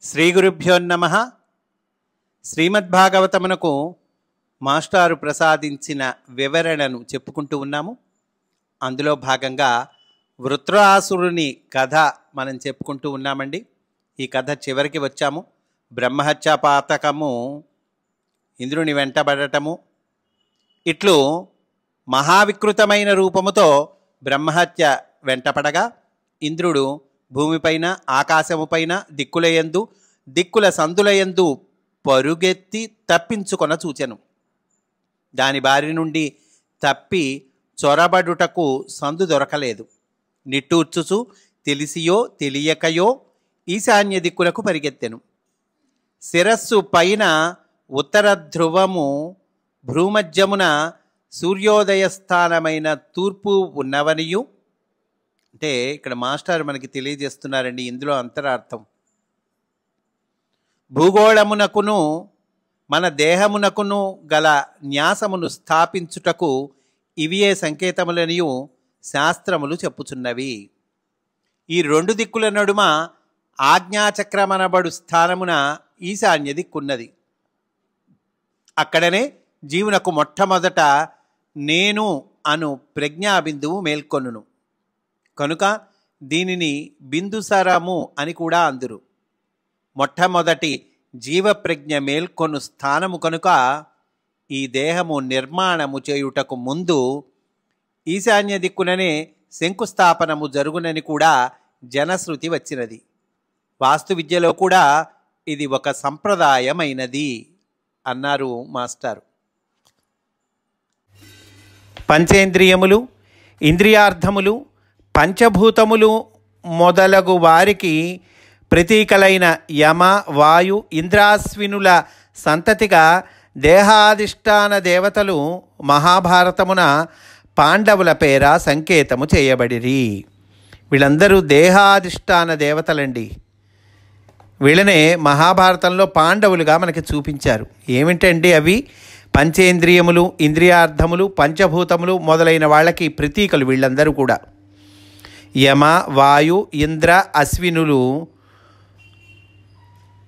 శ్రీ గురుభ్యో నమః. శ్రీమద్భాగవతమునకు మాస్టారు ప్రసాదించిన వివరణను చెప్పుకుంటూ ఉన్నాము. అందులో భాగంగా వృత్రాసురుని కథ మనం చెప్పుకుంటూ ఉన్నామండి. ఈ కథ చివరికి వచ్చాము. బ్రహ్మహత్యా పాతకము, ఇంద్రుని వెంటబడటము, ఇట్లు మహావికృతమైన రూపముతో బ్రహ్మహత్య వెంటపడగా ఇంద్రుడు భూమిపైన ఆకాశముపైన దిక్కులయందు దిక్కుల సందులయందు పరుగెత్తి తప్పించుకొన చూచెను. దాని బారి నుండి తప్పి చొరబడుటకు సందు దొరకలేదు. నిట్టూర్చుచు తెలిసియో తెలియకయో ఈశాన్య దిక్కులకు పరిగెత్తెను. శిరస్సు పైన ఉత్తర ధ్రువము, భ్రూమధ్యమున సూర్యోదయ స్థానమైన తూర్పు ఉన్నవనియు, అంటే ఇక్కడ మాస్టర్ మనకి తెలియజేస్తున్నారండి ఇందులో అంతరార్థం. భూగోళమునకును మన దేహమునకును గల న్యాసమును స్థాపించుటకు ఇవియే సంకేతములనియు శాస్త్రములు చెప్పుచున్నవి. ఈ రెండు దిక్కుల నడుమ ఆజ్ఞాచక్రమనబడు స్థానమున ఈశాన్య దిక్కున్నది. అక్కడనే జీవునకు మొట్టమొదట నేను అను ప్రజ్ఞాబిందువు మేల్కొనును. కనుక దీనిని బిందుసరము అని కూడా అందురు. మొట్టమొదటి జీవప్రజ్ఞ మేల్కొను స్థానము కనుక ఈ దేహము నిర్మాణము చేయుటకు ముందు ఈశాన్య దిక్కుననే శంకుస్థాపనము జరుగునని కూడా జనశ్రుతి వచ్చినది. వాస్తు విద్యలో కూడా ఇది ఒక సంప్రదాయమైనది అన్నారు మాస్టారు. పంచేంద్రియములు, ఇంద్రియార్థములు, పంచభూతములు మొదలగు వారికి ప్రతీకలైన యమ, వాయు, ఇంద్రాశ్వినుల సంతతిగా దేహాధిష్టాన దేవతలు మహాభారతమున పాండవుల పేర సంకేతము చేయబడిరి. వీళ్ళందరూ దేహాధిష్టాన దేవతలండి. వీళ్ళనే మహాభారతంలో పాండవులుగా మనకి చూపించారు. ఏమిటండి అవి? పంచేంద్రియములు, ఇంద్రియార్థములు, పంచభూతములు మొదలైన వాళ్ళకి ప్రతీకలు వీళ్ళందరూ కూడా. యమ, వాయు, ఇంద్ర, అశ్వినులు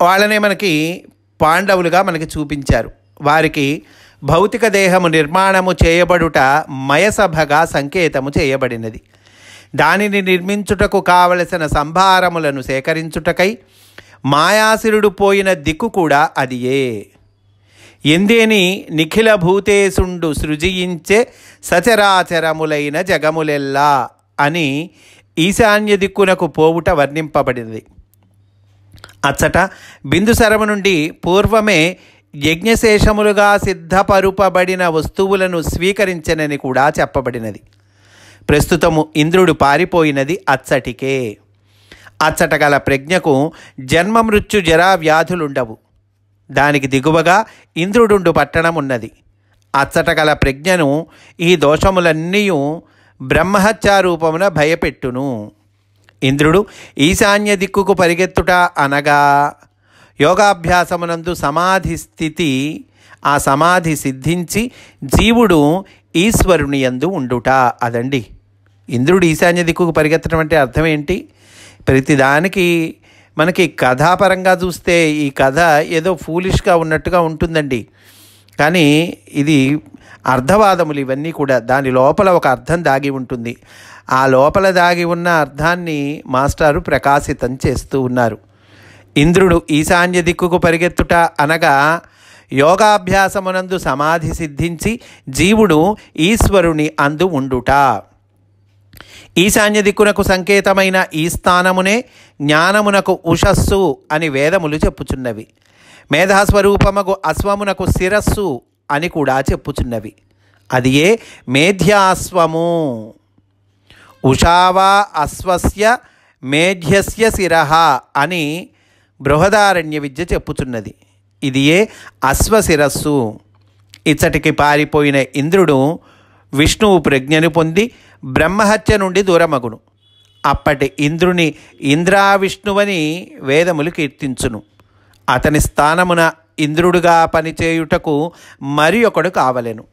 వాళ్ళనే మనకి పాండవులుగా మనకి చూపించారు. వారికి భౌతిక దేహము నిర్మాణము చేయబడుట మయసభగా సంకేతము చేయబడినది. దానిని నిర్మించుటకు కావలసిన సంభారములను సేకరించుటకై మాయాసురుడు పోయిన దిక్కు కూడా అదియే. ఎందేని నిఖిల భూతేశుండు సృజించే సచరాచరములైన జగములెల్లా అని ఈశాన్య దిక్కునకు పోవుట వర్ణింపబడినది. అచ్చట బిందుసరము నుండి పూర్వమే యజ్ఞశేషములుగా సిద్ధపరుపబడిన వస్తువులను స్వీకరించనని కూడా చెప్పబడినది. ప్రస్తుతము ఇంద్రుడు పారిపోయినది అచ్చటికే. అచ్చట గల ప్రజ్ఞకు జన్మ మృత్యు జరా వ్యాధులుండవు. దానికి దిగువగా ఇంద్రుడుండు పట్టణం ఉన్నది. అచ్చట గల ప్రజ్ఞను ఈ దోషములన్నీ బ్రహ్మహత్యారూపమున భయపెట్టును. ఇంద్రుడు ఈశాన్య దిక్కుకు పరిగెత్తుట అనగా యోగాభ్యాసమునందు సమాధి స్థితి, ఆ సమాధి సిద్ధించి జీవుడు ఈశ్వరుని యందు ఉండుట అదండి. ఇంద్రుడు ఈశాన్య దిక్కుకు పరిగెత్తడం అంటే అర్థం ఏంటి? ప్రతిదానికి మనకి కథాపరంగా చూస్తే ఈ కథ ఏదో ఫూలిష్గా ఉన్నట్టుగా ఉంటుందండి. కానీ ఇది అర్థవాదములు ఇవన్నీ కూడా. దాని లోపల ఒక అర్థం దాగి ఉంటుంది. ఆ లోపల దాగి ఉన్న అర్థాన్ని మాస్టారు ప్రకాశితం చేస్తూ ఉన్నారు. ఇంద్రుడు ఈశాన్య దిక్కుకు పరిగెత్తుట అనగా యోగాభ్యాసమునందు సమాధి సిద్ధించి జీవుడు ఈశ్వరుని అందు ఉండుట. ఈశాన్య దిక్కునకు సంకేతమైన ఈ స్థానమునే జ్ఞానమునకు ఉషస్సు అని వేదములు చెప్పుచున్నవి. మేధాస్వరూపమగు అశ్వమునకు శిరస్సు అని కూడా చెప్పుచున్నవి. అది ఏ మేధ్యాశ్వము. ఉషావా అశ్వస్య మేధ్యస్య శిరః అని బృహదారణ్య విద్య చెప్పుచున్నది. ఇది ఏ అశ్వశిరస్సు. ఇచ్చటికి పారిపోయిన ఇంద్రుడు విష్ణువు ప్రజ్ఞను పొంది బ్రహ్మహత్య నుండి దూరమగును. అప్పటి ఇంద్రుని ఇంద్రావిష్ణువని వేదములు కీర్తించును. అతని స్థానమున ఇంద్రుడుగా పనిచేయుటకు మరి ఒకడు కావలెను.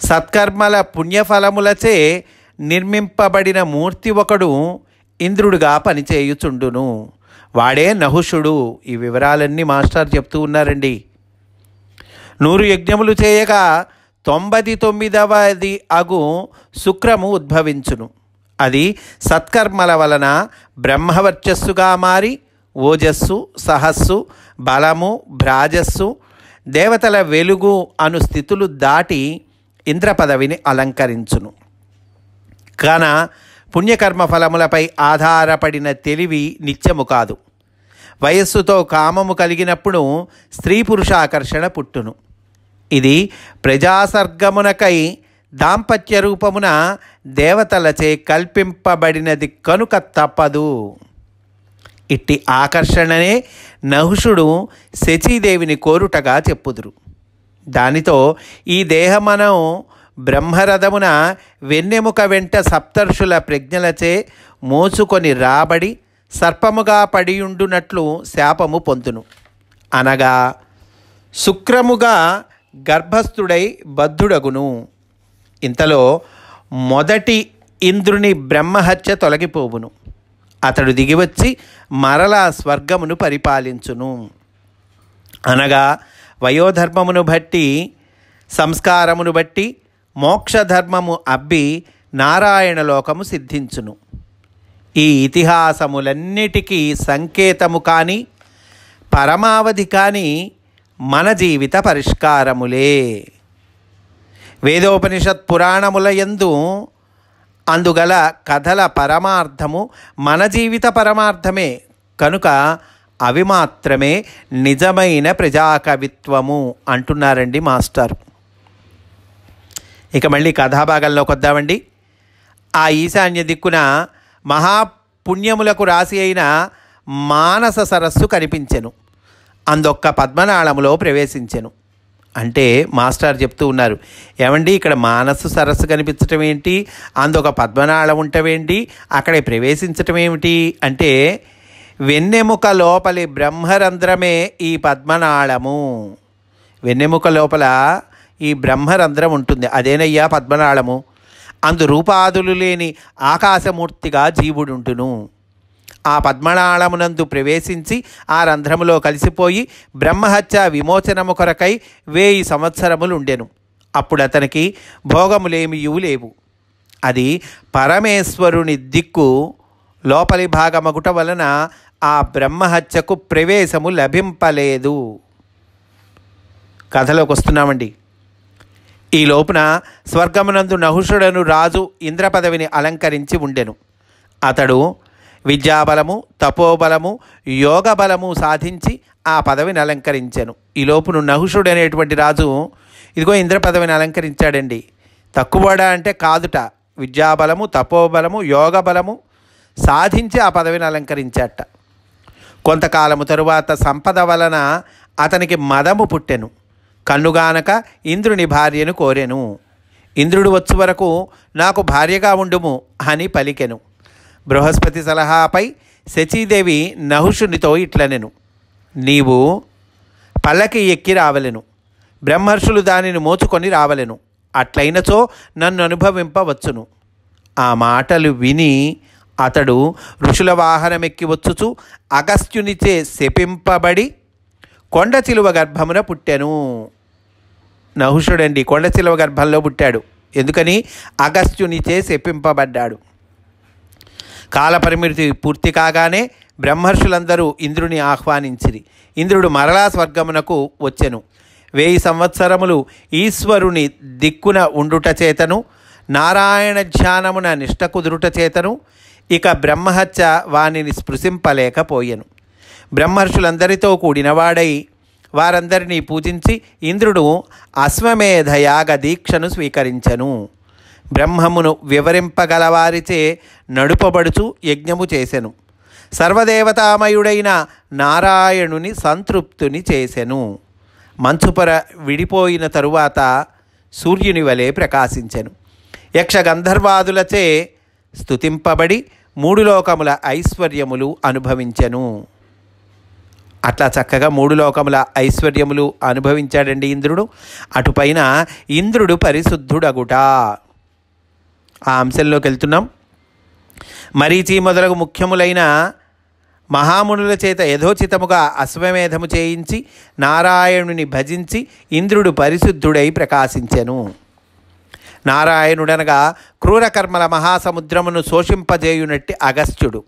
సత్కర్మల పుణ్యఫలములచే నిర్మింపబడిన మూర్తి ఒకడు ఇంద్రుడుగా పనిచేయుచుండును. వాడే నహుషుడు. ఈ వివరాలన్నీ మాస్టర్ చెప్తూ ఉన్నారండి. 100 యజ్ఞములు చేయగా 99వ అగు శుక్రము ఉద్భవించును. అది సత్కర్మల వలన బ్రహ్మవర్చస్సుగా మారి ఓజస్సు, సహస్సు, బలము, భ్రాజస్సు, దేవతల వెలుగు అను స్థితులు దాటి ఇంద్ర పదవిని అలంకరించును. కాన పుణ్యకర్మ ఫలములపై ఆధారపడిన తెలివి నిత్యము కాదు. వయస్సుతో కామము కలిగినప్పుడు స్త్రీ పురుషాకర్షణ పుట్టును. ఇది ప్రజాసర్గమునకై దాంపత్య రూపమున దేవతలచే కల్పింపబడినది కనుక తప్పదు. ఇట్టి ఆకర్షణనే నహుషుడు శచీదేవిని కోరుటగా చెప్పుదురు. దానితో ఈ దేహమనం బ్రహ్మరథమున వెన్నెముక వెంట సప్తర్షుల ప్రజ్ఞలచే మోసుకొని రాబడి సర్పముగా పడియుండునట్లు శాపము పొందును. అనగా శుక్రముగా గర్భస్థుడై బద్ధుడగును. ఇంతలో మొదటి ఇంద్రుని బ్రహ్మహత్య తొలగిపోవును. అతడు దిగివచ్చి మరలా స్వర్గమును పరిపాలించును. అనగా వయోధర్మమును బట్టి సంస్కారమును బట్టి మోక్షధర్మము అబ్బి నారాయణ లోకము సిద్ధించును. ఈ ఇతిహాసములన్నిటికీ సంకేతము కానీ పరమావధి కానీ మన జీవిత పరిష్కారములే. వేదోపనిషత్ పురాణముల యందు అందుగల కథల పరమార్థము మన జీవిత పరమార్థమే కనుక అవి మాత్రమే నిజమైన ప్రజాకవిత్వము అంటున్నారండి మాస్టర్. ఇక మళ్ళీ కథాభాగంలోకి వద్దామండి. ఆ ఈశాన్య దిక్కున మహాపుణ్యములకు రాశి అయిన మానస సరస్సు కనిపించెను. అందొక్క పద్మనాళములో ప్రవేశించెను. అంటే మాస్టర్ చెప్తూ ఉన్నారు, ఏమండి ఇక్కడ మానసు సరస్సు కనిపించటం ఏంటి, అందొక పద్మనాళం ఉండటమేంటి, అక్కడే ప్రవేశించటం ఏమిటి అంటే వెన్నెముక లోపలి బ్రహ్మరంధ్రమే ఈ పద్మనాళము. వెన్నెముక లోపల ఈ బ్రహ్మరంధ్రం ఉంటుంది, అదేనయ్యా పద్మనాళము. అందు రూపాదులు లేని ఆకాశమూర్తిగా జీవుడుంటును. ఆ పద్మనాళమునందు ప్రవేశించి ఆ రంధ్రములో కలిసిపోయి బ్రహ్మహత్య విమోచనము కొరకై 1000 సంవత్సరములు ఉండెను. అప్పుడు అతనికి భోగములేమియూ లేవు. అది పరమేశ్వరుని దిక్కు లోపలి భాగమగుట వలన ఆ బ్రహ్మహత్యకు ప్రవేశము లభింపలేదు. కథలోకి వస్తున్నామండి. ఈ లోపున స్వర్గమునందు నహుషుడను రాజు ఇంద్ర పదవిని అలంకరించి ఉండెను. అతడు విద్యాబలము, తపోబలము, యోగ బలము సాధించి ఆ పదవిని అలంకరించెను. ఈ లోపును నహుషుడు అనేటువంటి రాజు ఇదిగో ఇంద్ర పదవిని అలంకరించాడండి. తక్కువడా అంటే కాదుట, విద్యాబలము, తపోబలము, యోగ బలము సాధించి ఆ పదవిని అలంకరించాట. కొంతకాలము తరువాత సంపద వలన అతనికి మదము పుట్టెను. కన్నుగానక ఇంద్రుని భార్యను కోరెను. ఇంద్రుడు వచ్చు వరకు నాకు భార్యగా ఉండుము అని పలికెను. బృహస్పతి సలహాపై శచీదేవి నహుషునితో ఇట్లనెను, నీవు పల్లకి ఎక్కి రావలెను, బ్రహ్మర్షులు దానిని మోచుకొని రావలెను, అట్లయినచో నన్ను అనుభవింపవచ్చును. ఆ మాటలు విని అతడు ఋషుల వాహనమెక్కి వచ్చుచు అగస్త్యునిచే శపింపబడి కొండ చిలువ గర్భమున పుట్టెను. నహుషుడండి కొండ చిలువ గర్భంలో పుట్టాడు. ఎందుకని? అగస్త్యునిచే శపింపబడ్డాడు. కాలపరిమితి పూర్తి కాగానే బ్రహ్మర్షులందరూ ఇంద్రుని ఆహ్వానించిరి. ఇంద్రుడు మరలా స్వర్గమునకు వచ్చెను. 1000 సంవత్సరములు ఈశ్వరుని దిక్కున ఉండుట చేతను, నారాయణ ధ్యానమున నిష్ట కుదురుట చేతను ఇక బ్రహ్మహత్య వానిని స్పృశింపలేకపోయెను. బ్రహ్మర్షులందరితో కూడినవాడై వారందరినీ పూజించి ఇంద్రుడు అశ్వమేధ యాగ దీక్షను స్వీకరించెను. బ్రహ్మమును వివరింపగలవారిచే నడుపబడుచు యజ్ఞము చేసెను. సర్వదేవతామయుడైన నారాయణుని సంతృప్తుని చేసెను. మంచుపొర విడిపోయిన తరువాత సూర్యుని వలె ప్రకాశించెను. యక్షగంధర్వాదులచే స్తుతింపబడి 3 లోకముల ఐశ్వర్యములు అనుభవించెను. అట్లా చక్కగా 3 లోకముల ఐశ్వర్యములు అనుభవించాడండి ఇంద్రుడు. అటుపైన ఇంద్రుడు పరిశుద్ధుడగుట. ఆ అంశంలోకి వెళ్తున్నాం. మరీచి మొదలగు ముఖ్యములైన మహామునుల చేత యథోచితముగా అశ్వమేధము చేయించి నారాయణుని భజించి ఇంద్రుడు పరిశుద్ధుడై ప్రకాశించెను. నారాయణుడనగా క్రూరకర్మల మహాసముద్రమును శోషింపజేయునట్టి అగస్త్యుడు,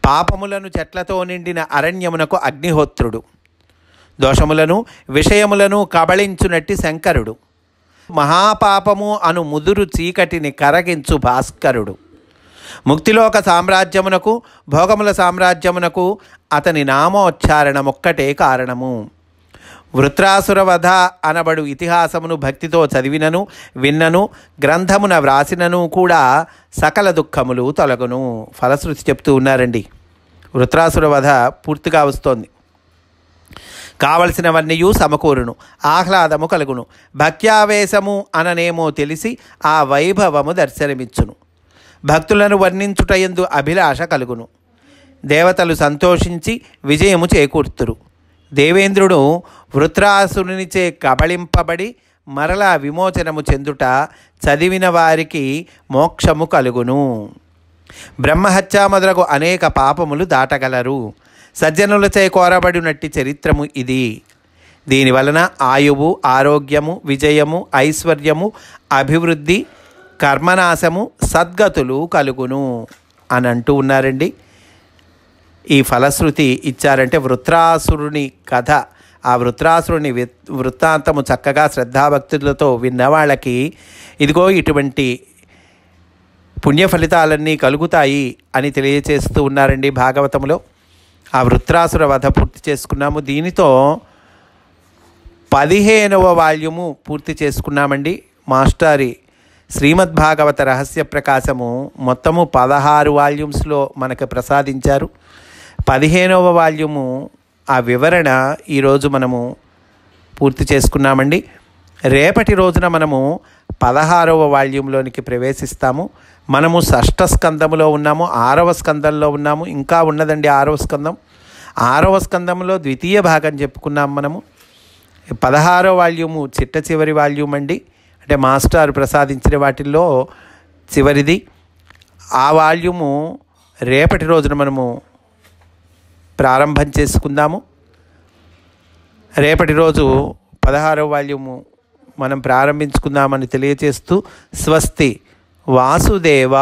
పాపములను చెట్లతో నిండిన అరణ్యమునకు అగ్నిహోత్రుడు, దోషములను విషయములను కబళించునట్టి శంకరుడు, మహాపాపము అను ముదురు చీకటిని కరగించు భాస్కరుడు, ముక్తిలోక సామ్రాజ్యమునకు భోగముల సామ్రాజ్యమునకు అతని నామోచ్చారణమొక్కటే కారణము. వృత్రాసుర వధ అనబడు ఇతిహాసమును భక్తితో చదివినను విన్నను గ్రంథమున వ్రాసినను కూడా సకల దుఃఖములు తొలగును. ఫలశ్రుతి చెప్తూ ఉన్నారండి. వృత్రాసుర వధ పూర్తిగా వస్తోంది. కావలసినవన్నీ సమకూరును, ఆహ్లాదము కలుగును, భక్త్యావేశము అననేమో తెలిసి ఆ వైభవము దర్శనమిచ్చును, భక్తులను వర్ణించుటయందు అభిలాష కలుగును, దేవతలు సంతోషించి విజయము చేకూర్తురు. దేవేంద్రుడు వృత్రాసురునిచే కబళింపబడి మరలా విమోచనము చెందుట చదివిన వారికి మోక్షము కలుగును. బ్రహ్మహత్య మొదలగు అనేక పాపములు దాటగలరు. సజ్జనులచే కోరబడినట్టి చరిత్రము ఇది. దీనివలన ఆయువు, ఆరోగ్యము, విజయము, ఐశ్వర్యము, అభివృద్ధి, కర్మనాశము, సద్గతులు కలుగును అని అంటూ ఉన్నారండి. ఈ ఫలశ్రుతి ఇచ్చారంటే వృత్రాసురుని కథ, ఆ వృత్రాసురుని వృత్తాంతము చక్కగా శ్రద్ధాభక్తులతో విన్న వాళ్ళకి ఇదిగో ఇటువంటి పుణ్య ఫలితాలన్నీ కలుగుతాయి అని తెలియచేస్తూ ఉన్నారండి భాగవతములో. ఆ వృత్రాసుర వధ పూర్తి చేసుకున్నాము. దీనితో 15వ వాల్యూము పూర్తి చేసుకున్నామండి. మాస్టారి శ్రీమద్భాగవత రహస్య ప్రకాశము మొత్తము 16 వాల్యూమ్స్లో మనకు ప్రసాదించారు. 15వ వాల్యూము ఆ వివరణ ఈరోజు మనము పూర్తి చేసుకున్నామండి. రేపటి రోజున మనము 16వ వాల్యూంలోనికి ప్రవేశిస్తాము. మనము 6వ స్కందములో ఉన్నాము, 6వ స్కందంలో ఉన్నాము. ఇంకా ఉన్నదండి 6వ స్కందం. 6వ స్కందంలో ద్వితీయ భాగం చెప్పుకున్నాము మనము. 16వ వాల్యూము చిట్ట చివరి వాల్యూమ్ అండి. అంటే మాస్టర్ ప్రసాదించిన వాటిల్లో చివరిది. ఆ వాల్యూము రేపటి రోజున మనము ప్రారంభం చేసుకుందాము. రేపటి రోజు 16వ వాల్యూము మనం ప్రారంభించుకుందామని తెలియచేస్తూ స్వస్తి వాసుదేవ.